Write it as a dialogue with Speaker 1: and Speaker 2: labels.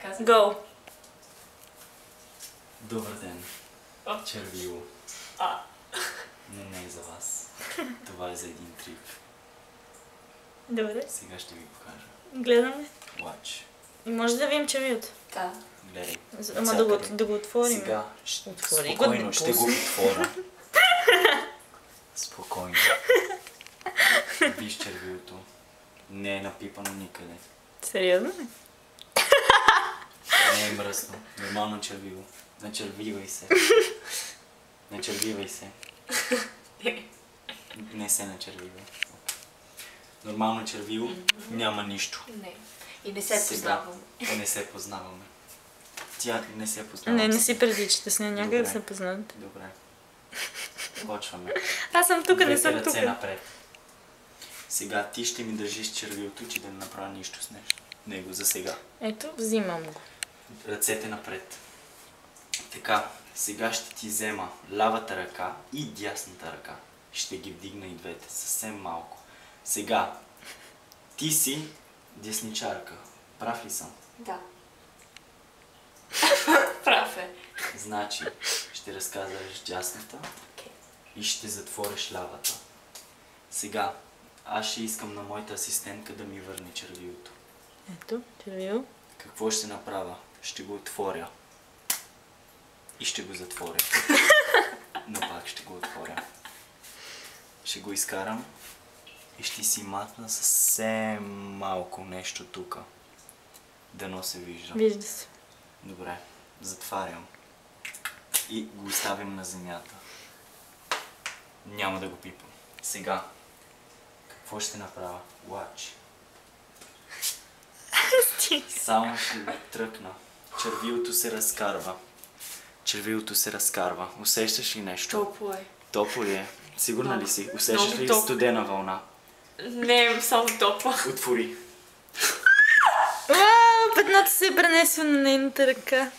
Speaker 1: Go!
Speaker 2: Добър ден, червило. Но не е за вас. Това е за един трип.
Speaker 1: Добре.
Speaker 2: Сега ще ви покажа.
Speaker 1: Гледаме.
Speaker 2: Watch.
Speaker 1: И може да видим червилото.
Speaker 3: Да.
Speaker 2: Гледай.
Speaker 1: Ама да го отворим.
Speaker 2: Сега
Speaker 1: Отвори
Speaker 2: спокойно ще го отворя. Спокойно. Виж червилото. Не е напипано никъде.
Speaker 1: Сериозно ли?
Speaker 2: Не е мръсно. Нормално червило. Начервивай се. Начервивай се. Не се начервивай. Нормално червило. Няма нищо.
Speaker 3: Не. И не се познаваме.
Speaker 2: Не се познаваме. Тя не се познава.
Speaker 1: Не си приличате с нея, някак да
Speaker 2: Добре.
Speaker 1: се познавате.
Speaker 2: Добре. Почваме.
Speaker 1: Аз съм тук, не съм
Speaker 2: Двете
Speaker 1: тук.
Speaker 2: ръце напред. Сега ти ще ми държиш червилото, че да не направя нищо с него за сега.
Speaker 1: Ето, взимам го.
Speaker 2: Ръцете напред. Така, сега ще ти взема лявата ръка и дясната ръка. Ще ги вдигна и двете, съвсем малко. Сега, ти си десничарка. Прав ли съм?
Speaker 3: Да. Прав е.
Speaker 2: Значи, ще разказваш дясната и ще затвориш лявата. Сега, аз ще искам на моята асистентка да ми върне червилото.
Speaker 1: Ето, червило.
Speaker 2: Какво ще направя? Ще го отворя. И ще го затворя. Но пак ще го отворя. Ще го изкарам и ще си матна съвсем малко нещо тук. Дано се вижда.
Speaker 1: Вижда се.
Speaker 2: Добре, затварям. И го оставим на земята. Няма да го пипам. Сега, какво ще направя? Watch. Само ще го тръкна. Червилото се разкарва. Червилото се разкарва. Усещаш ли нещо?
Speaker 3: Топло е.
Speaker 2: Топло ли е? Сигурна ли си? Усещаш
Speaker 3: Много
Speaker 2: ли
Speaker 3: топло.
Speaker 2: студена вълна?
Speaker 3: Не, само топло.
Speaker 2: Отвори.
Speaker 1: Петното се е пренесло на нейната ръка.